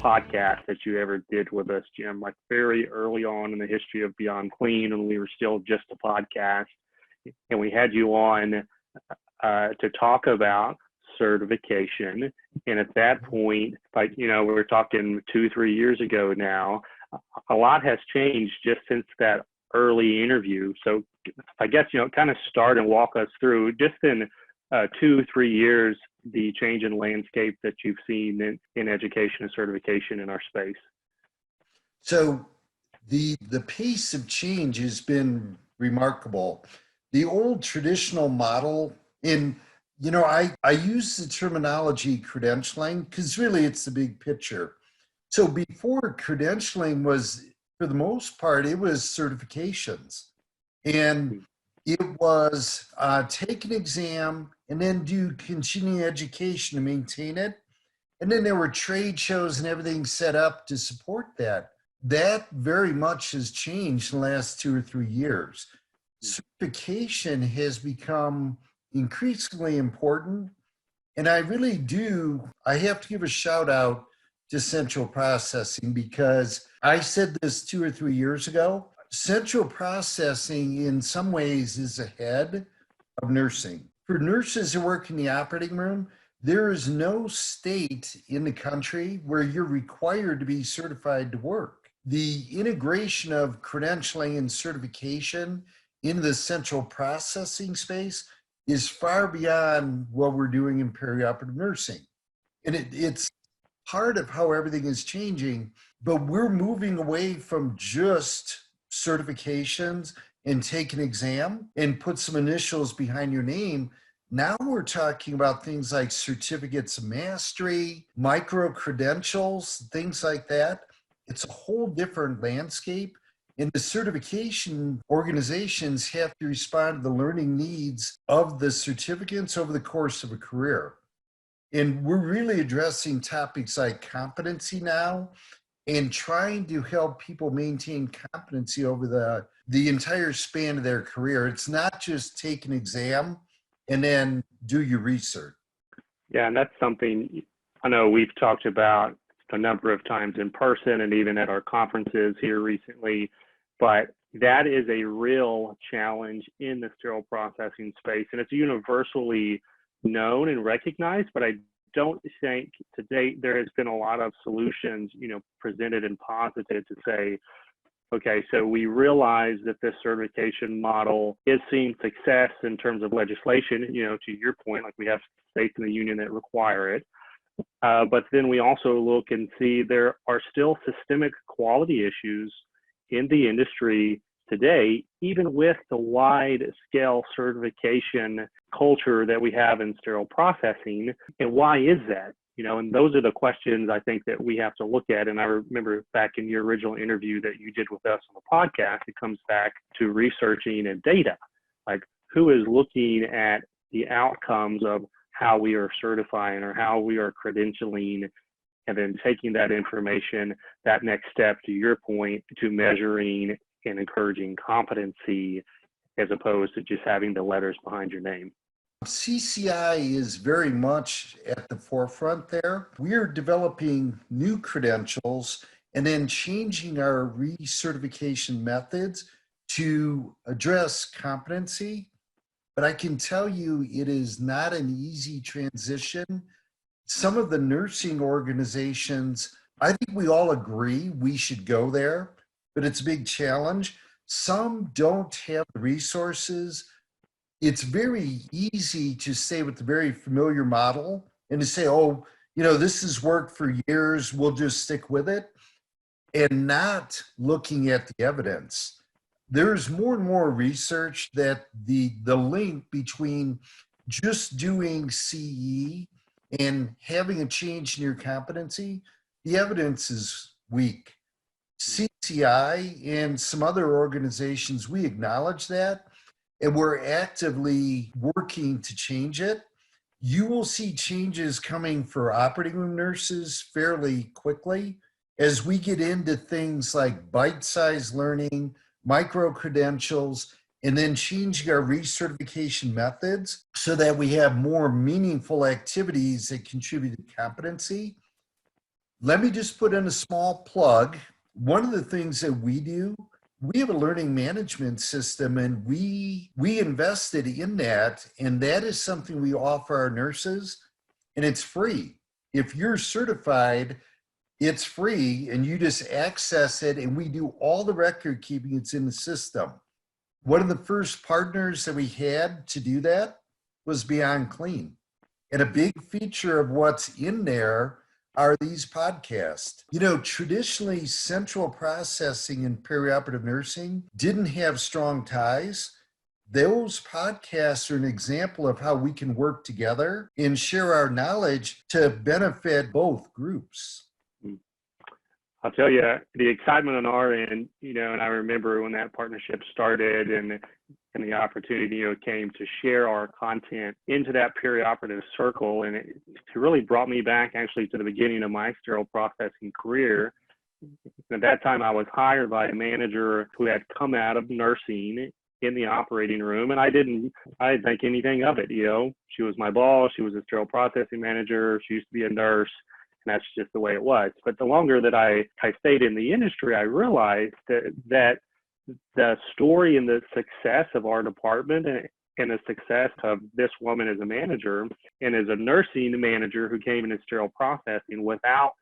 podcast that you ever did with us, Jim, like very early on in the history of Beyond Clean, when we were still just a podcast. And we had you on to talk about certification. And at that point, like, you know, we're talking 2-3 years ago now, a lot has changed just since that early interview. So I guess, you know, kind of start and walk us through just in 2-3 years, the change in landscape that you've seen in education and certification in our space. So the pace of change has been remarkable. The old traditional model, in, you know, I use the terminology credentialing because really it's the big picture. So before, credentialing was, for the most part, it was certifications. And it was take an exam and then do continuing education to maintain it. And then there were trade shows and everything set up to support that. That very much has changed in the last 2 or 3 years. Certification has become increasingly important. And I really do, I have to give a shout out to central processing, because I said this 2 or 3 years ago. Central processing in some ways is ahead of nursing. For nurses who work in the operating room, there is no state in the country where you're required to be certified to work. The integration of credentialing and certification in the central processing space is far beyond what we're doing in perioperative nursing. And it's part of how everything is changing, but we're moving away from just certifications and take an exam and put some initials behind your name. Now we're talking about things like certificates of mastery, MicroCredentials, things like that. It's a whole different landscape. And the certification organizations have to respond to the learning needs of the certificates over the course of a career. And we're really addressing topics like competency now and trying to help people maintain competency over the entire span of their career. It's not just take an exam and then do your research. Yeah, and that's something I know we've talked about a number of times in person and even at our conferences here recently, but that is a real challenge in the sterile processing space, and it's universally known and recognized, but I don't think to date there has been a lot of solutions, you know, presented and posited to say, okay, so we realize that this certification model is seeing success in terms of legislation, you know, to your point, like we have states in the union that require it. But then we also look and see there are still systemic quality issues in the industry today, even with the wide scale certification culture that we have in sterile processing. And why is that? You know, and those are the questions I think that we have to look at. And I remember back in your original interview that you did with us on the podcast, it comes back to researching and data, like who is looking at the outcomes of how we are certifying or how we are credentialing, and then taking that information, that next step, to your point, to measuring and encouraging competency as opposed to just having the letters behind your name. CCI is very much at the forefront there. We're developing new credentials and then changing our recertification methods to address competency. But I can tell you it is not an easy transition. Some of the nursing organizations, I think we all agree we should go there, but it's a big challenge. Some don't have the resources. It's very easy to stay with the very familiar model and to say, oh, you know, this has worked for years, we'll just stick with it, and not looking at the evidence. There's more and more research that the link between just doing CE and having a change in your competency, the evidence is weak. CCI and some other organizations, we acknowledge that, and we're actively working to change it. You will see changes coming for operating room nurses fairly quickly as we get into things like bite-sized learning, MicroCredentials, and then changing our recertification methods so that we have more meaningful activities that contribute to competency. Let me just put in a small plug. One of the things that we do, we have a learning management system, and we invested in that, and that is something we offer our nurses, and it's free. If you're certified, it's free, and you just access it, and we do all the record keeping. It's in the system. One of the first partners that we had to do that was Beyond Clean. And a big feature of what's in there are these podcasts. You know, traditionally, central processing and perioperative nursing didn't have strong ties. Those podcasts are an example of how we can work together and share our knowledge to benefit both groups. I'll tell you, the excitement on our end, you know, and I remember when that partnership started and the opportunity, you know, came to share our content into that perioperative circle. And it really brought me back actually to the beginning of my sterile processing career. At that time, I was hired by a manager who had come out of nursing in the operating room, and I didn't think anything of it. You know, she was my boss. She was a sterile processing manager. She used to be a nurse. And that's just the way it was. But the longer that I stayed in the industry, I realized that the story and the success of our department and the success of this woman as a manager and as a nursing manager who came into sterile processing without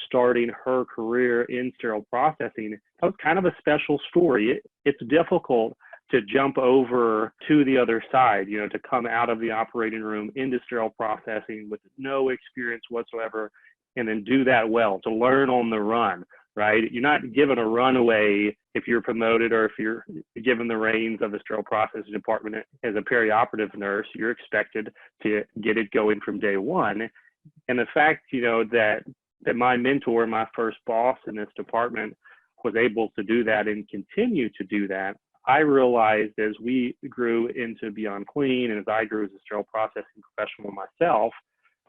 starting her career in sterile processing, that was kind of a special story. It's difficult to jump over to the other side, you know, to come out of the operating room into sterile processing with no experience whatsoever, and then do that well, to learn on the run, right? You're not given a runaway if you're promoted or if you're given the reins of the sterile processing department as a perioperative nurse. You're expected to get it going from day one. And the fact, you know, that my mentor, my first boss in this department, was able to do that and continue to do that, I realized as we grew into Beyond Clean and as I grew as a sterile processing professional myself,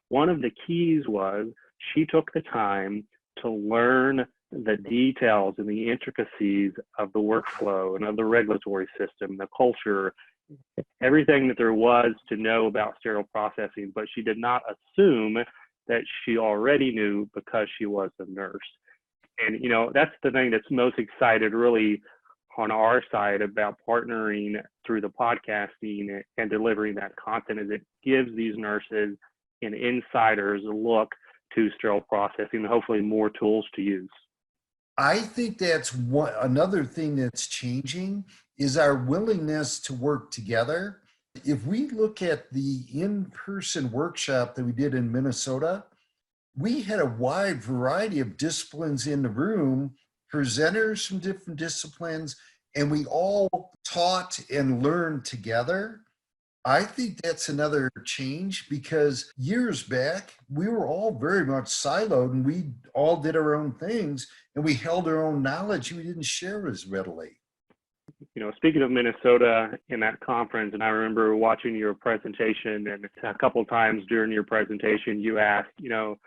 one of the keys was she took the time to learn the details and the intricacies of the workflow and of the regulatory system, the culture, everything that there was to know about sterile processing, but she did not assume that she already knew because she was a nurse. And, you know, that's the thing that's most excited really on our side about partnering through the podcasting and delivering that content, is it gives these nurses and insiders a look to sterile processing and hopefully more tools to use. I think that's another thing that's changing is our willingness to work together. If we look at the in-person workshop that we did in Minnesota, we had a wide variety of disciplines in the room, presenters from different disciplines, and we all taught and learned together. I think that's another change because years back, we were all very much siloed and we all did our own things and we held our own knowledge. We didn't share as readily. You know, speaking of Minnesota in that conference, and I remember watching your presentation, and a couple of times during your presentation, you asked, you know,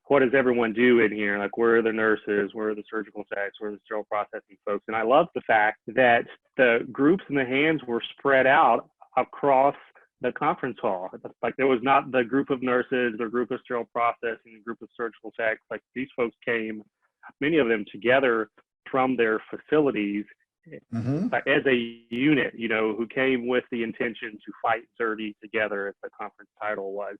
what does everyone do in here? Like, where are the nurses? Where are the surgical techs? Where are the sterile processing folks? And I love the fact that the groups and the hands were spread out across the conference hall. Like, there was not the group of nurses, the group of sterile processing, the group of surgical techs. Like, these folks came, many of them together from their facilities as a unit, you know, who came with the intention to fight dirty together, as the conference title was.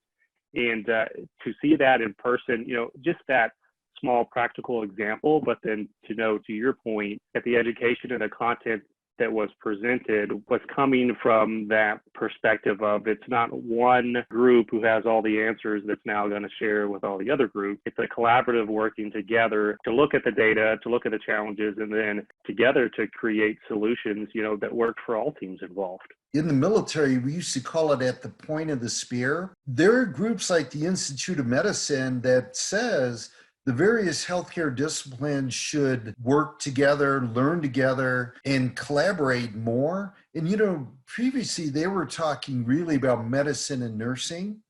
And to see that in person, you know, just that small practical example, but then to know, to your point, that the education and the content that was presented was coming from that perspective of, it's not one group who has all the answers that's now going to share with all the other groups. It's a collaborative working together to look at the data, to look at the challenges, and then together to create solutions, you know, that work for all teams involved. In the military, we used to call it at the point of the spear. There are groups like the Institute of Medicine that says the various healthcare disciplines should work together, learn together, and collaborate more. And, you know, previously they were talking really about medicine and nursing.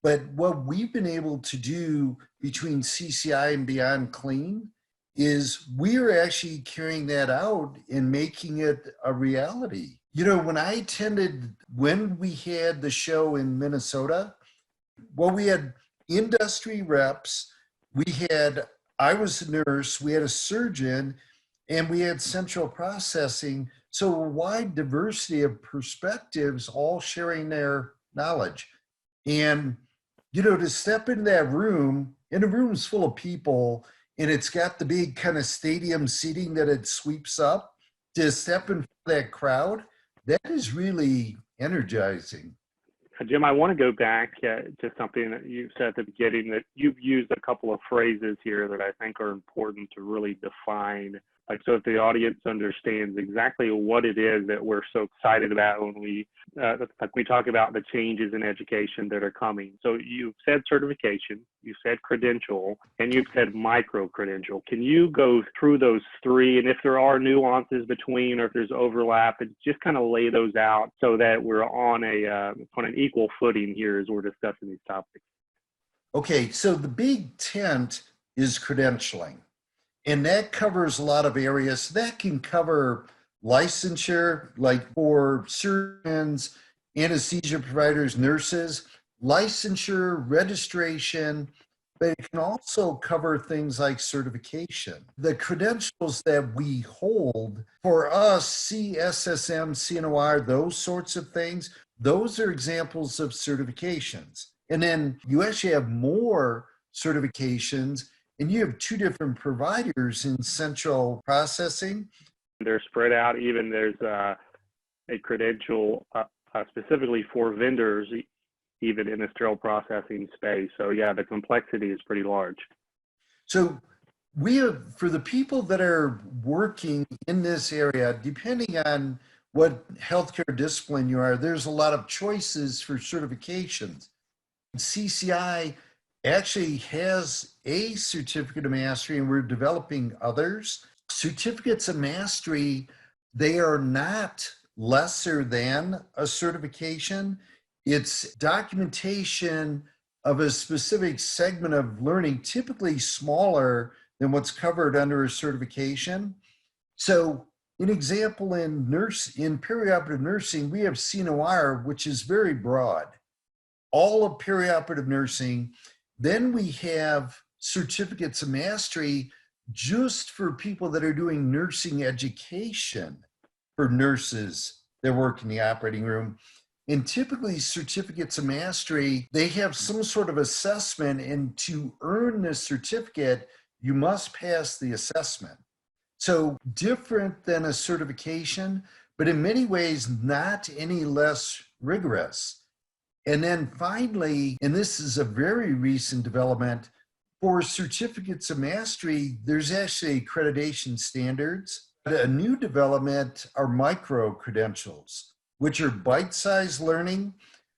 But what we've been able to do between CCI and Beyond Clean is we are actually carrying that out and making it a reality. You know, when we had the show in Minnesota, well, we had industry reps, we had I was a nurse, we had a surgeon, and we had central processing. So a wide diversity of perspectives, all sharing their knowledge. And, to step in that room, and the room's full of people, and it's got the big kind of stadium seating that it sweeps up, to step in that crowd, that is really energizing. Jim, I want to go back to something that you said at the beginning, that you've used a couple of phrases here that I think are important to really define. Like, so if the audience understands exactly what it is that we're so excited about when we talk about the changes in education that are coming. So you've said certification, you said credential, and you've said micro-credential. Can you go through those three, and if there are nuances between, or if there's overlap, and just kind of lay those out so that we're on an equal footing here as we're discussing these topics? Okay, so the big tent is credentialing. And that covers a lot of areas. That can cover licensure, like for surgeons, anesthesia providers, nurses, licensure, registration, but it can also cover things like certification. The credentials that we hold for us, CSSM, CNOR, those sorts of things, those are examples of certifications. And then you actually have more certifications, and you have two different providers in central processing. They're spread out. Even there's a credential specifically for vendors, even in the sterile processing space. So yeah, the complexity is pretty large. So we have, for the people that are working in this area, depending on what healthcare discipline you are, there's a lot of choices for certifications. CCI actually has a certificate of mastery, and we're developing others. Certificates of mastery, they are not lesser than a certification. It's documentation of a specific segment of learning, typically smaller than what's covered under a certification. So an example in perioperative nursing, we have CNOR, which is very broad, all of perioperative nursing. Then we have certificates of mastery just for people that are doing nursing education, for nurses that work in the operating room. And typically certificates of mastery, they have some sort of assessment, and to earn the certificate, you must pass the assessment. So different than a certification, but in many ways not any less rigorous. And then finally, and this is a very recent development, for certificates of mastery, there's actually accreditation standards. A new development are micro-credentials, which are bite-sized learning.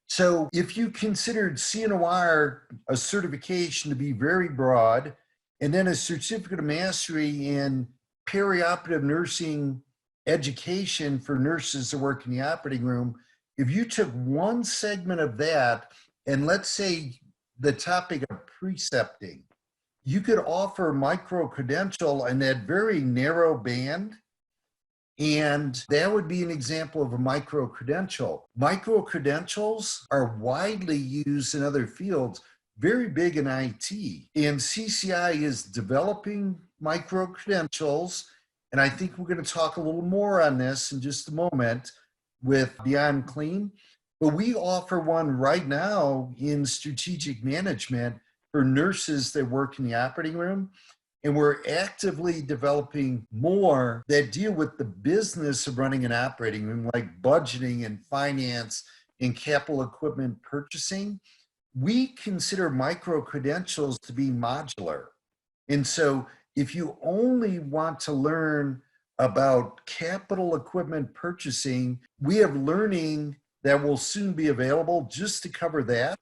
So if you considered CNOR a certification to be very broad, and then a certificate of mastery in perioperative nursing education for nurses that work in the operating room, if you took one segment of that, and let's say the topic of precepting, you could offer micro-credential in that very narrow band, and that would be an example of a micro-credential. Micro-credentials are widely used in other fields, very big in IT. And CCI is developing micro-credentials, and I think we're going to talk a little more on this in just a moment with Beyond Clean. But we offer one right now in strategic management for nurses that work in the operating room. And we're actively developing more that deal with the business of running an operating room, like budgeting and finance and capital equipment purchasing. We consider micro-credentials to be modular. And so if you only want to learn about capital equipment purchasing, we have learning that will soon be available just to cover that.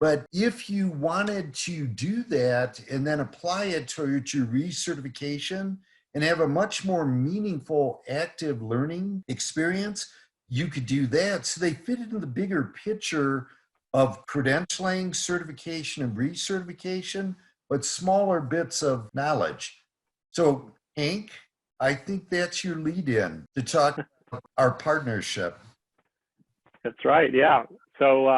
But if you wanted to do that and then apply it to your recertification and have a much more meaningful active learning experience, you could do that. So they fit into the bigger picture of credentialing, certification, and recertification, but smaller bits of knowledge. So Hank, I think that's your lead in to talk about our partnership. That's right, yeah. So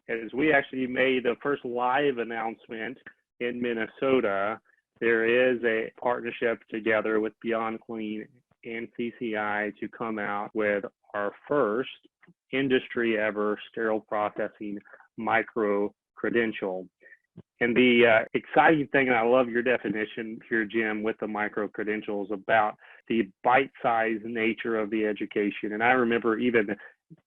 as we actually made the first live announcement in Minnesota, there is a partnership together with Beyond Clean and CCI to come out with our first industry ever sterile processing micro credential. And the exciting thing, and I love your definition here, Jim, with the micro credentials about the bite-sized nature of the education. And I remember even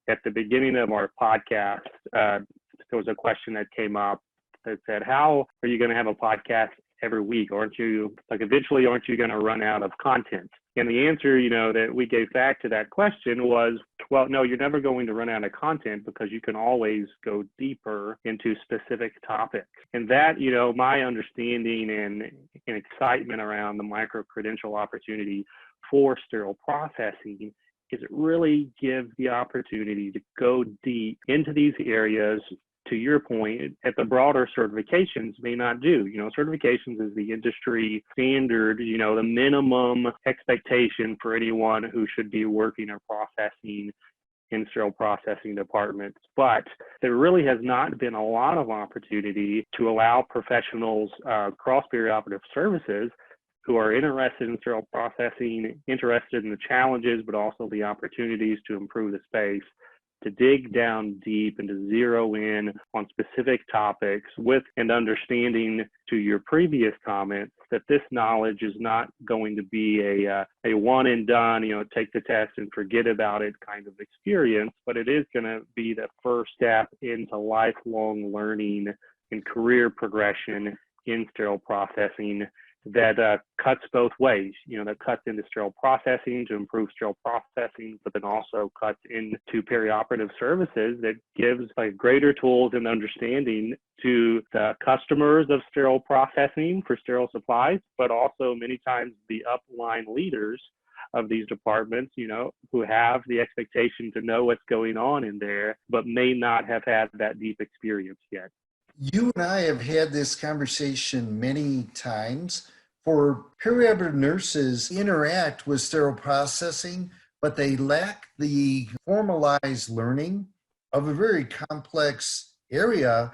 at the beginning of our podcast, there was a question that came up that said, how are you going to have a podcast every week? Aren't you, like, eventually, aren't you going to run out of content? And the answer, that we gave back to that question was, well, no, you're never going to run out of content because you can always go deeper into specific topics. And that, my understanding and excitement around the micro-credential opportunity for sterile processing is it really gives the opportunity to go deep into these areas, to your point, at the broader certifications may not do. Certifications is the industry standard, the minimum expectation for anyone who should be working or processing in sterile processing departments. But there really has not been a lot of opportunity to allow professionals across perioperative services who are interested in sterile processing, interested in the challenges, but also the opportunities to improve the space, to dig down deep and to zero in on specific topics with and understanding, to your previous comments, that this knowledge is not going to be a one and done, take the test and forget about it kind of experience, but it is going to be the first step into lifelong learning and career progression in sterile processing that cuts both ways, that cuts into sterile processing to improve sterile processing, but then also cuts into perioperative services that gives greater tools and understanding to the customers of sterile processing for sterile supplies, but also many times the upline leaders of these departments, who have the expectation to know what's going on in there, but may not have had that deep experience yet. You and I have had this conversation many times. For perioperative nurses interact with sterile processing, but they lack the formalized learning of a very complex area.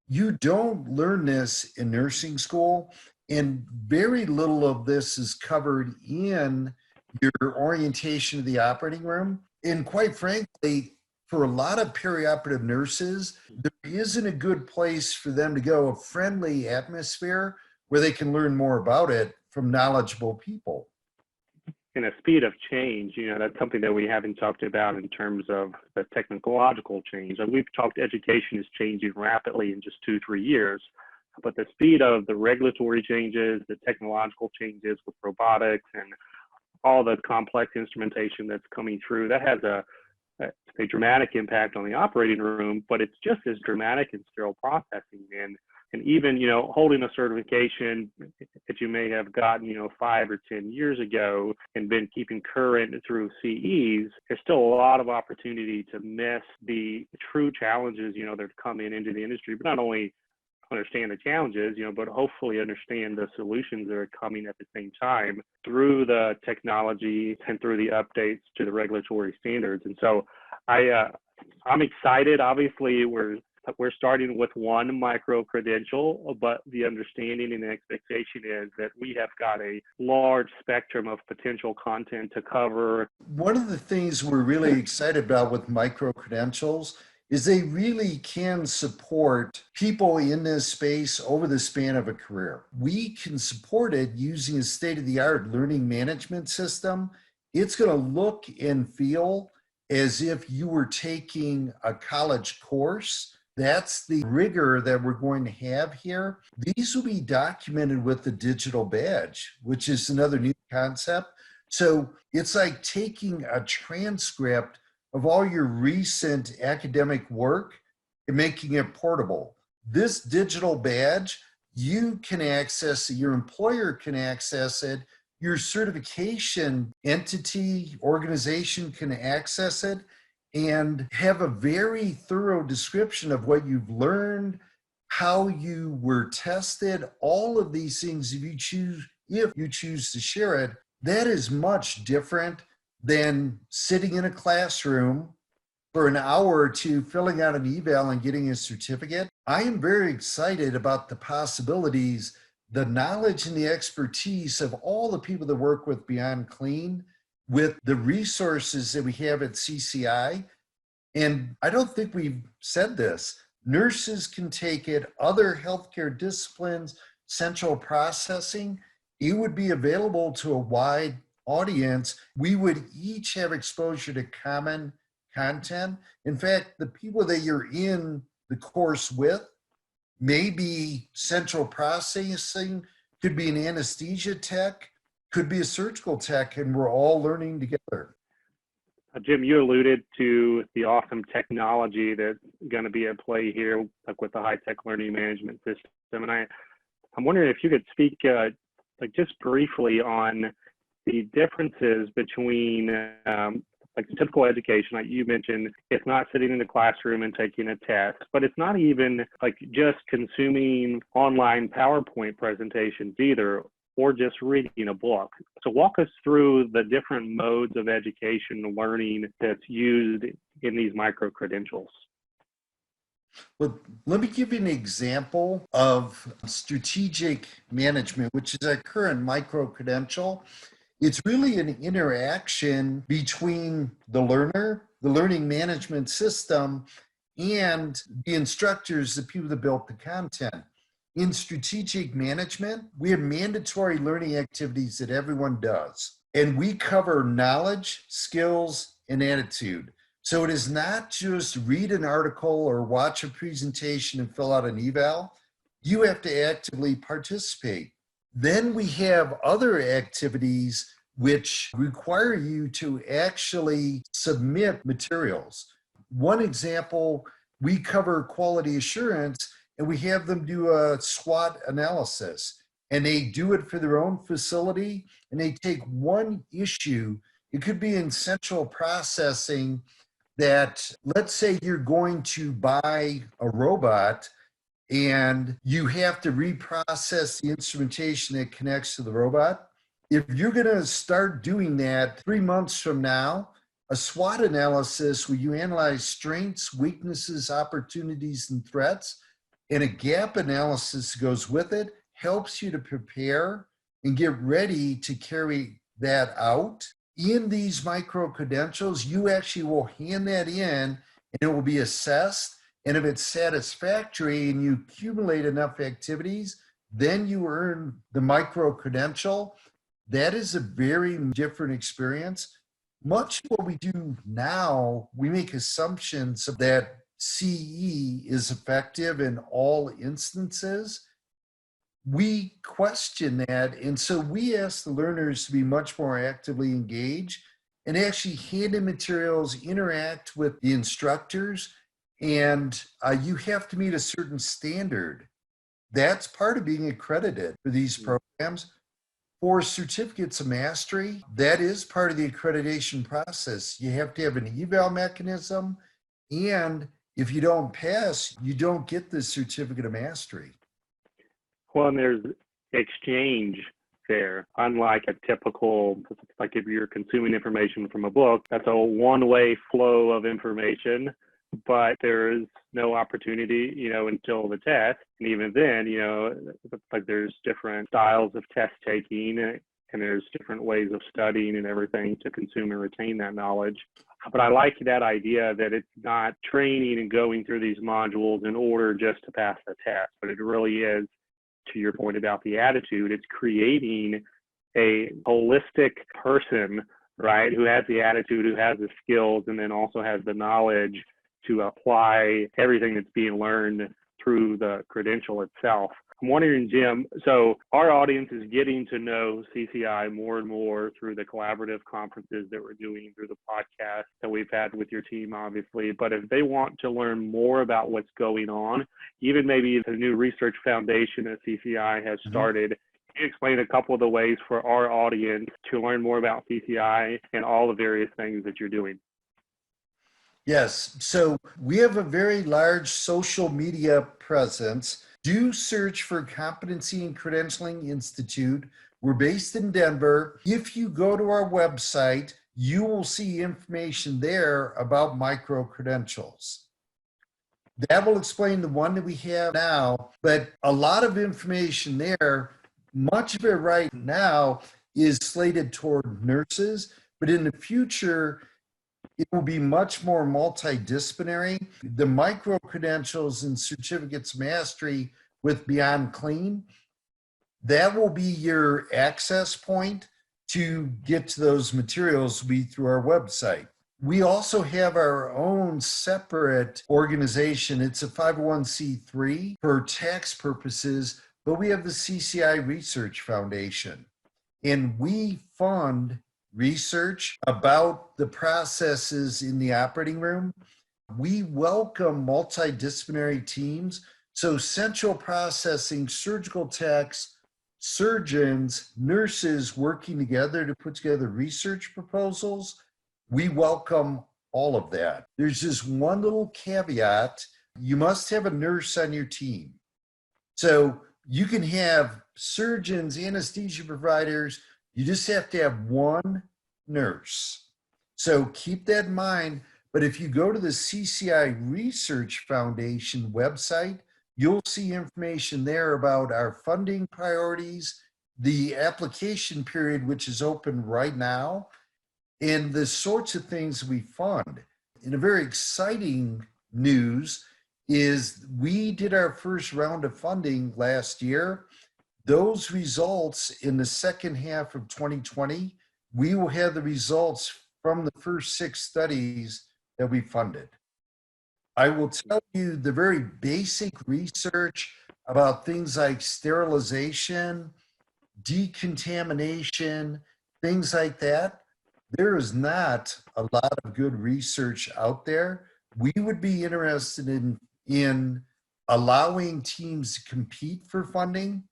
You don't learn this in nursing school, and very little of this is covered in your orientation of the operating room. And quite frankly, for a lot of perioperative nurses, there isn't a good place for them to go, a friendly atmosphere where they can learn more about it from knowledgeable people. And a speed of change, that's something that we haven't talked about in terms of the technological change. And we've talked education is changing rapidly in just 2-3 years, but the speed of the regulatory changes, the technological changes with robotics and all the complex instrumentation that's coming through, that has a dramatic impact on the operating room, but it's just as dramatic in sterile processing. And even, holding a certification that you may have gotten, 5 or 10 years ago and been keeping current through CEs, there's still a lot of opportunity to miss the true challenges, that come into the industry, but not only understand the challenges, but hopefully understand the solutions that are coming at the same time through the technology and through the updates to the regulatory standards. And so I'm excited. Obviously, we're starting with one micro credential, but the understanding and the expectation is that we have got a large spectrum of potential content to cover. One of the things we're really excited about with micro credentials is they really can support people in this space over the span of a career. We can support it using a state-of-the-art learning management system. It's going to look and feel as if you were taking a college course. That's the rigor that we're going to have here. These will be documented with the digital badge, which is another new concept. So it's like taking a transcript of all your recent academic work and making it portable. This digital badge, you can access it, your employer can access it, your certification entity, organization can access it, and have a very thorough description of what you've learned, how you were tested, all of these things. If you choose to share it, that is much different than sitting in a classroom for an hour or two, filling out an eval and getting a certificate. I am very excited about the possibilities the knowledge and the expertise of all the people that work with Beyond Clean, with the resources that we have at CCI. And I don't think we've said this. Nurses can take it, other healthcare disciplines, central processing. It would be available to a wide audience. We would each have exposure to common content. In fact, the people that you're in the course with, maybe central processing, could be an anesthesia tech, could be a surgical tech, and we're all learning together. Jim, you alluded to the awesome technology that's going to be at play here, like with the Hightech learning management system. And I'm wondering if you could speak like just briefly on the differences between like typical education. Like you mentioned, it's not sitting in the classroom and taking a test, but it's not even like just consuming online PowerPoint presentations either, or just reading a book. So walk us through the different modes of education and learning that's used in these micro-credentials. Well, let me give you an example of strategic management, which is our current micro-credential. It's really an interaction between the learner, the learning management system, and the instructors, the people that built the content. In strategic management, we have mandatory learning activities that everyone does, and we cover knowledge, skills, and attitude. So it is not just read an article or watch a presentation and fill out an eval. You have to actively participate. Then we have other activities which require you to actually submit materials. One example, we cover quality assurance, and we have them do a SWOT analysis, and they do it for their own facility, and they take one issue. It could be in central processing that, let's say you're going to buy a robot and you have to reprocess the instrumentation that connects to the robot. If you're going to start doing that 3 months from now, a SWOT analysis where you analyze strengths, weaknesses, opportunities, and threats, and a gap analysis goes with it, helps you to prepare and get ready to carry that out. In these micro-credentials, you actually will hand that in and it will be assessed. And if it's satisfactory and you accumulate enough activities, then you earn the micro-credential. That is a very different experience. Much what we do now, we make assumptions that CE is effective in all instances. We question that, and so we ask the learners to be much more actively engaged and actually hand in materials, interact with the instructors, and you have to meet a certain standard. That's part of being accredited for these programs. For certificates of mastery, that is part of the accreditation process. You have to have an eval mechanism, and if you don't pass, you don't get the certificate of mastery. Well, and there's exchange there, unlike a typical, like if you're consuming information from a book, that's a one-way flow of information, but there is no opportunity, until the test. And even then, like there's different styles of test taking and there's different ways of studying and everything to consume and retain that knowledge. But I like that idea that it's not training and going through these modules in order just to pass the test, but it really is, to your point about the attitude, it's creating a holistic person, right, who has the attitude, who has the skills, and then also has the knowledge to apply everything that's being learned through the credential itself. I'm wondering, Jim, so our audience is getting to know CCI more and more through the collaborative conferences that we're doing, through the podcast that we've had with your team, obviously. But if they want to learn more about what's going on, even maybe the new research foundation that CCI has started, can you explain a couple of the ways for our audience to learn more about CCI and all the various things that you're doing? Yes, so we have a very large social media presence. Do search for Competency and Credentialing Institute. We're based in Denver. If you go to our website, you will see information there about micro-credentials. That will explain the one that we have now, but a lot of information there Much of it right now is slated toward nurses, but in the future, it will be much more multidisciplinary. The micro-credentials and certificates mastery with Beyond Clean, that will be your access point to get to those materials, will be through our website. We also have our own separate organization. It's a 501c3 for tax purposes, but we have the CCI Research Foundation, and we fund research about the processes in the operating room. We welcome multidisciplinary teams. So central processing, surgical techs, surgeons, nurses working together to put together research proposals. We welcome all of that. There's just one little caveat. You must have a nurse on your team. So you can have surgeons, anesthesia providers. You just have to have one nurse. So keep that in mind. But if you go to the CCI Research Foundation website, you'll see information there about our funding priorities, the application period, which is open right now, and the sorts of things we fund. And a very exciting news is we did our first round of funding last year. Those results in the second half of 2020, we will have the results from the first 6 studies that we funded. I will tell you the very basic research about things like sterilization, decontamination, things like that. There is not a lot of good research out there. We would be interested in allowing teams to compete for funding.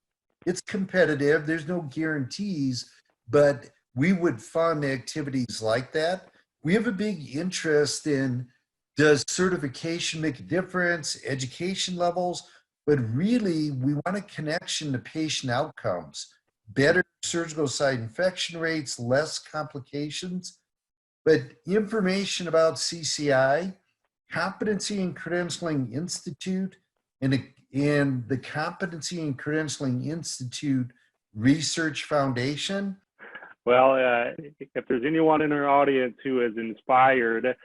It's competitive, there's no guarantees, but we would fund activities like that. We have a big interest in, does certification make a difference, education levels, but really we want a connection to patient outcomes, better surgical site infection rates, less complications. But information about CCI, Competency and Credentialing Institute, and the Competency and Credentialing Institute Research Foundation. Well, if there's anyone in our audience who is inspired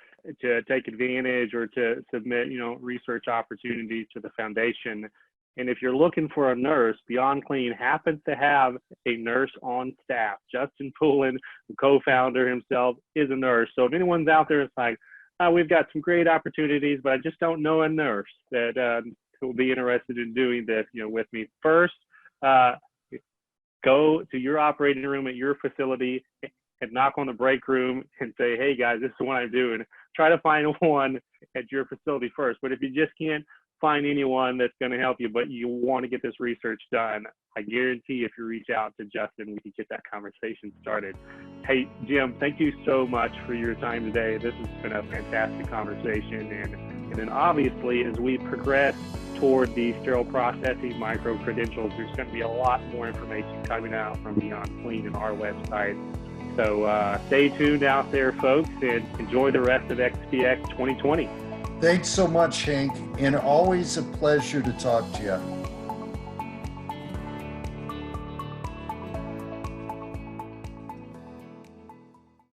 to take advantage or to submit, research opportunities to the foundation, and if you're looking for a nurse, Beyond Clean happens to have a nurse on staff. Justin Poulin, the co-founder himself, is a nurse. So if anyone's out there, it's like, we've got some great opportunities, but I just don't know a nurse that will be interested in doing this, with me. First, go to your operating room at your facility and knock on the break room and say, hey guys, this is what I'm doing. Try to find one at your facility first. But if you just can't find anyone that's going to help you, but you want to get this research done, I guarantee if you reach out to Justin, we can get that conversation started. Hey, Jim, thank you so much for your time today. This has been a fantastic conversation. And then obviously, as we progress toward the sterile processing micro-credentials, there's going to be a lot more information coming out from Beyond Clean and our website. So stay tuned out there, folks, and enjoy the rest of SPX 2020. Thanks so much, Hank, and always a pleasure to talk to you.